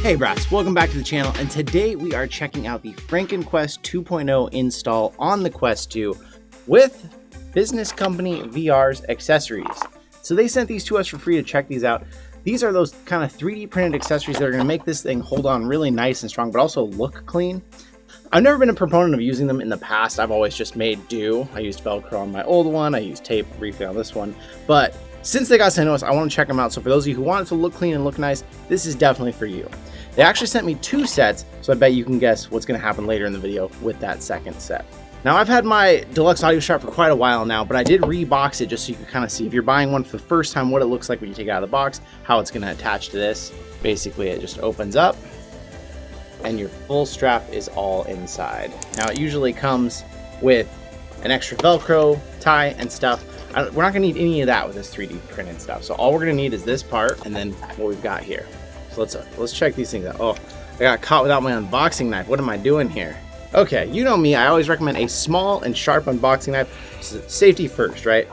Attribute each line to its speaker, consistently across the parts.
Speaker 1: Hey brats, welcome back to the channel, and today we are checking out the Frankenquest 2.0 install on the Quest 2 with business company VR's accessories. So they sent these to us for free to check these out. These are those kind of 3D printed accessories that are going to make this thing hold on really nice and strong, but also look clean. I've never been a proponent of using them in the past. I've always just made do. I used Velcro on my old one. I used tape briefly on this one, but since they got sent to us, I want to check them out. So for those of you who want it to look clean and look nice, this is definitely for you. They actually sent me 2 sets, so I bet you can guess what's going to happen later in the video with that second set. Now, I've had my Deluxe Audio Strap for quite a while now, but I did rebox it just so you can kind of see if you're buying one for the first time, what it looks like when you take it out of the box, how it's going to attach to this. Basically, it just opens up, and your full strap is all inside. Now, it usually comes with an extra Velcro tie and stuff. We're not going to need any of that with this 3D printed stuff. So all we're going to need is this part and then what we've got here. So let's check these things out. Oh, I got caught without my unboxing knife. What am I doing here? Okay, you know me. I always recommend a small and sharp unboxing knife. So safety first, right?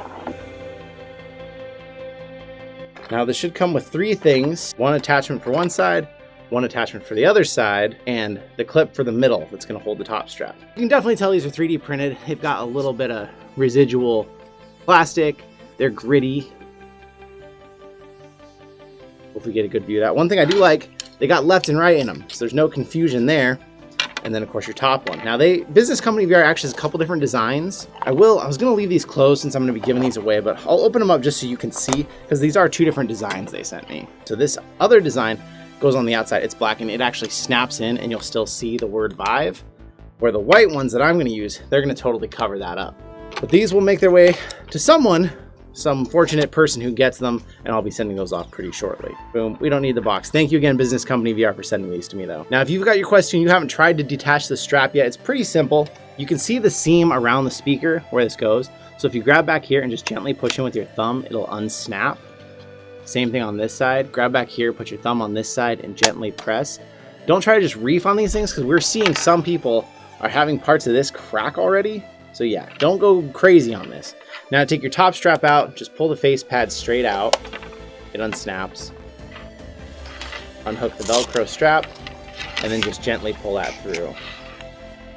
Speaker 1: Now this should come with 3 things. 1 attachment for one side, 1 attachment for the other side, and the clip for the middle that's going to hold the top strap. You can definitely tell these are 3D printed. They've got a little bit of residual plastic. They're gritty. Hopefully get a good view of that. One thing I do like, they got left and right in them, so there's no confusion there. And then of course your top one. Now business company VR actually has a couple different designs. I was gonna leave these closed since I'm gonna be giving these away, but I'll open them up just so you can see, because these are 2 different designs they sent me. So this other design goes on the outside. It's black and it actually snaps in and you'll still see the word Vive. Where the white ones that I'm gonna use, they're gonna totally cover that up. But these will make their way to some fortunate person who gets them, and I'll be sending those off pretty shortly. Boom, we don't need the box. Thank you again, Business Company VR, for sending these to me though. Now, if you've got your Quest 2 and you haven't tried to detach the strap yet, it's pretty simple. You can see the seam around the speaker where this goes. So if you grab back here and just gently push in with your thumb, it'll unsnap. Same thing on this side. Grab back here, put your thumb on this side and gently press. Don't try to just reef on these things, because we're seeing some people are having parts of this crack already. So yeah, don't go crazy on this. Now take your top strap out, just pull the face pad straight out. It unsnaps. Unhook the Velcro strap, and then just gently pull that through.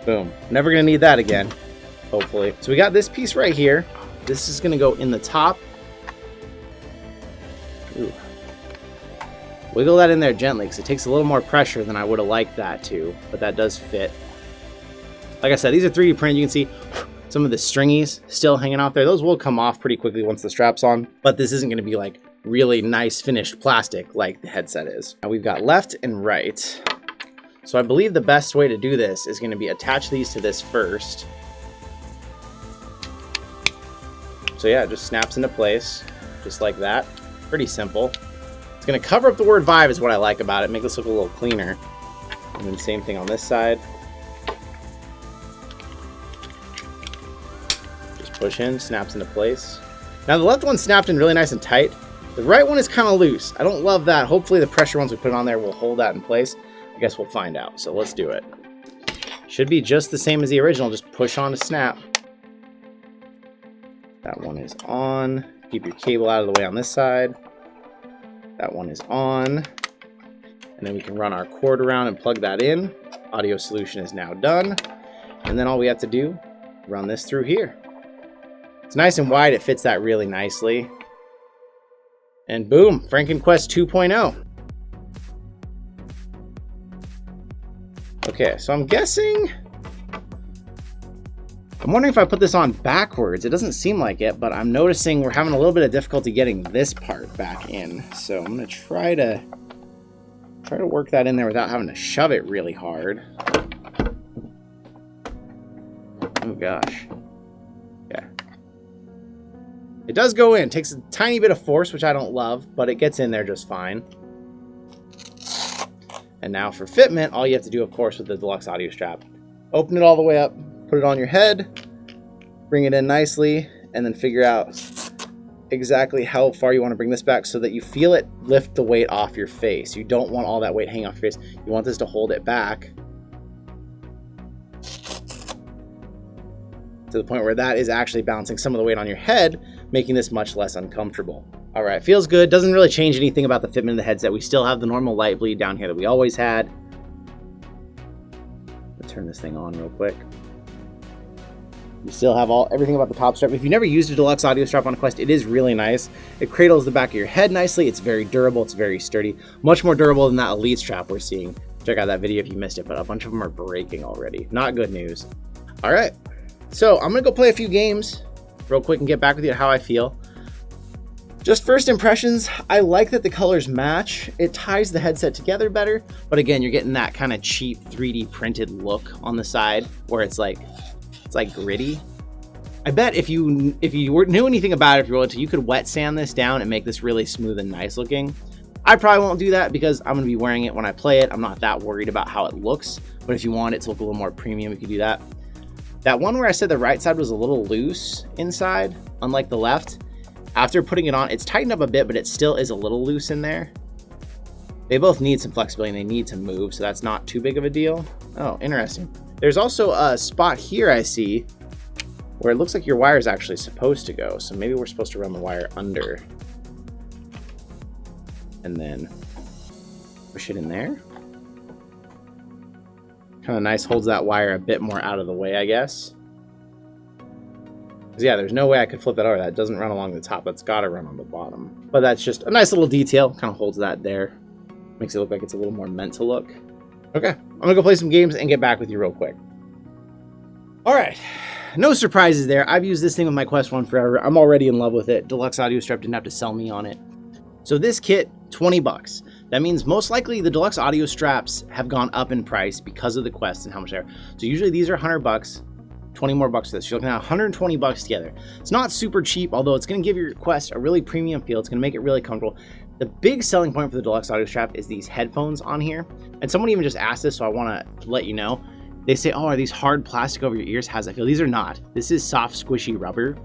Speaker 1: Boom. Never gonna need that again, hopefully. So we got this piece right here. This is gonna go in the top. Ooh. Wiggle that in there gently, because it takes a little more pressure than I would have liked that to, but that does fit. Like I said, these are 3D printed. You can see some of the stringies still hanging out there. Those will come off pretty quickly once the strap's on, but this isn't going to be like really nice finished plastic like the headset is. Now we've got left and right. So I believe the best way to do this is going to be attach these to this first. So yeah, it just snaps into place just like that. Pretty simple. It's going to cover up the word Vive is what I like about it. Make this look a little cleaner. And then same thing on this side. Push in, snaps into place. Now the left one snapped in really nice and tight. The right one is kind of loose. I don't love that. Hopefully the pressure once we put it on there will hold that in place. I guess we'll find out. So let's do it. Should be just the same as the original. Just push on to snap. That one is on. Keep your cable out of the way on this side. That one is on. And then we can run our cord around and plug that in. Audio solution is now done. And then all we have to do, run this through here. It's nice and wide, it fits that really nicely. And boom, Frankenquest 2.0. Okay, so I'm wondering if I put this on backwards. It doesn't seem like it, but I'm noticing we're having a little bit of difficulty getting this part back in. So I'm gonna try to work that in there without having to shove it really hard. Oh gosh. Yeah. It does go in. It takes a tiny bit of force, which I don't love, but it gets in there just fine. And now for fitment, all you have to do, of course, with the Deluxe Audio Strap, open it all the way up, put it on your head, bring it in nicely, and then figure out exactly how far you want to bring this back so that you feel it lift the weight off your face. You don't want all that weight hanging off your face. You want this to hold it back to the point where that is actually balancing some of the weight on your head, making this much less uncomfortable. All right, feels good. Doesn't really change anything about the fitment of the headset. We still have the normal light bleed down here that we always had. Let's turn this thing on real quick. You still have everything about the top strap. If you've never used a deluxe audio strap on a Quest, it is really nice. It cradles the back of your head nicely. It's very durable. It's very sturdy. Much more durable than that Elite strap we're seeing. Check out that video if you missed it, but a bunch of them are breaking already. Not good news. All right, so I'm gonna go play a few games real quick and get back with you to how I feel. Just first impressions, I like that the colors match. It ties the headset together better, but again, you're getting that kind of cheap 3D printed look on the side where it's like gritty. I bet if you knew anything about it, if you wanted to, you could wet sand this down and make this really smooth and nice looking. I probably won't do that because I'm gonna be wearing it when I play it. I'm not that worried about how it looks, but if you want it to look a little more premium, you could do that. That one where I said the right side was a little loose inside, unlike the left, after putting it on, it's tightened up a bit, but it still is a little loose in there. They both need some flexibility and they need to move, so that's not too big of a deal. Oh, interesting. There's also a spot here I see where it looks like your wire is actually supposed to go. So maybe we're supposed to run the wire under and then push it in there. Kind of nice, holds that wire a bit more out of the way, I guess. 'Cause yeah, there's no way I could flip that over. That doesn't run along the top. That's got to run on the bottom. But that's just a nice little detail. Kind of holds that there. Makes it look like it's a little more meant to look. Okay, I'm gonna go play some games and get back with you real quick. All right, no surprises there. I've used this thing with my Quest 1 forever. I'm already in love with it. Deluxe Audio Strap didn't have to sell me on it. So this kit, 20 bucks. That means most likely the Deluxe Audio Straps have gone up in price because of the Quest and how much they are. So usually these are 100 bucks, 20 more bucks for this. You're looking at 120 bucks together. It's not super cheap, although it's gonna give your Quest a really premium feel. It's gonna make it really comfortable. The big selling point for the Deluxe Audio Strap is these headphones on here. And someone even just asked this, so I wanna let you know. They say, oh, are these hard plastic over your ears? How's that feel? These are not. This is soft, squishy rubber.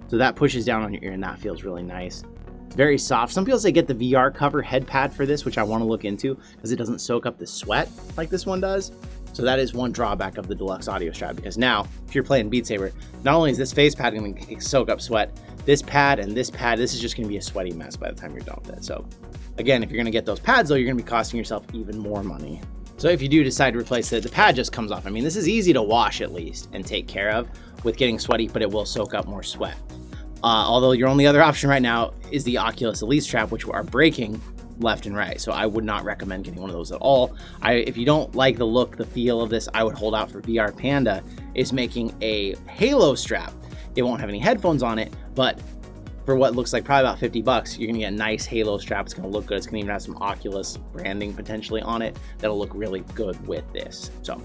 Speaker 1: So that pushes down on your ear and that feels really nice. It's very soft. Some people say get the VR cover head pad for this, which I wanna look into because it doesn't soak up the sweat like this one does. So that is one drawback of the Deluxe Audio Strap, because now if you're playing Beat Saber, not only is this face pad going to soak up sweat, this pad and this pad, this is just going to be a sweaty mess by the time you're done with it. So again, if you're going to get those pads though, you're going to be costing yourself even more money. So if you do decide to replace it, the pad just comes off. I mean, this is easy to wash at least and take care of with getting sweaty, but it will soak up more sweat. Although your only other option right now is the Oculus Elite Strap, which are breaking left and right. So I would not recommend getting one of those at all. If you don't like the look, the feel of this, I would hold out for VR Panda is making a Halo strap. It won't have any headphones on it, but for what looks like probably about 50 bucks, you're gonna get a nice Halo strap. It's gonna look good. It's gonna even have some Oculus branding potentially on it. That'll look really good with this. So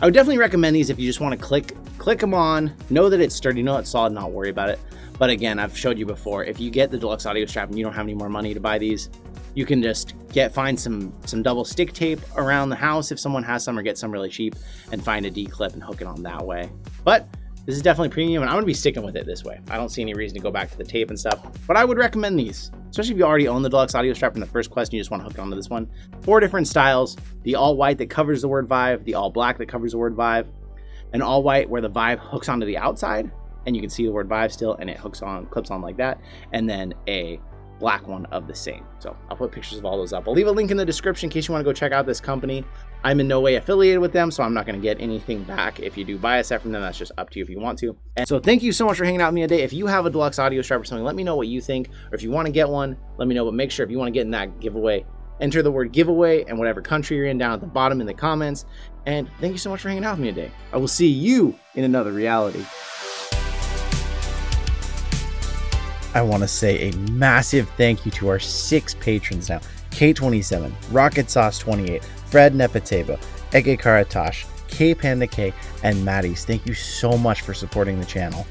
Speaker 1: I would definitely recommend these if you just wanna click them on, know that it's sturdy, know it's solid, not worry about it. But again, I've showed you before, if you get the Deluxe Audio Strap and you don't have any more money to buy these, you can just find some double stick tape around the house if someone has some, or get some really cheap and find a D-clip and hook it on that way. But this is definitely premium and I'm gonna be sticking with it this way. I don't see any reason to go back to the tape and stuff, but I would recommend these, especially if you already own the Deluxe Audio Strap from the first Quest and you just wanna hook it onto this one. 4 different styles: the all white that covers the word Vive, the all black that covers the word Vive, an all white where the Vive hooks onto the outside and you can see the word Vive still and it clips on like that, and then a black one of the same. So I'll put pictures of all those up. I'll leave a link in the description in case you want to go check out this company. I'm in no way affiliated with them, so I'm not going to get anything back if you do buy a set from them. That's just up to you if you want to. And so thank you so much for hanging out with me today. If you have a Deluxe Audio Strap or something, let me know what you think, or if you want to get one, let me know. But make sure if you want to get in that giveaway, enter the word giveaway and whatever country you're in down at the bottom in the comments. And thank you so much for hanging out with me today. I will see you in another reality. I want to say a massive thank you to our 6 patrons now: K27, Rocket Sauce 28, Fred Nepateva, Ege Karatash, K Panda K, and Maddie's. Thank you so much for supporting the channel.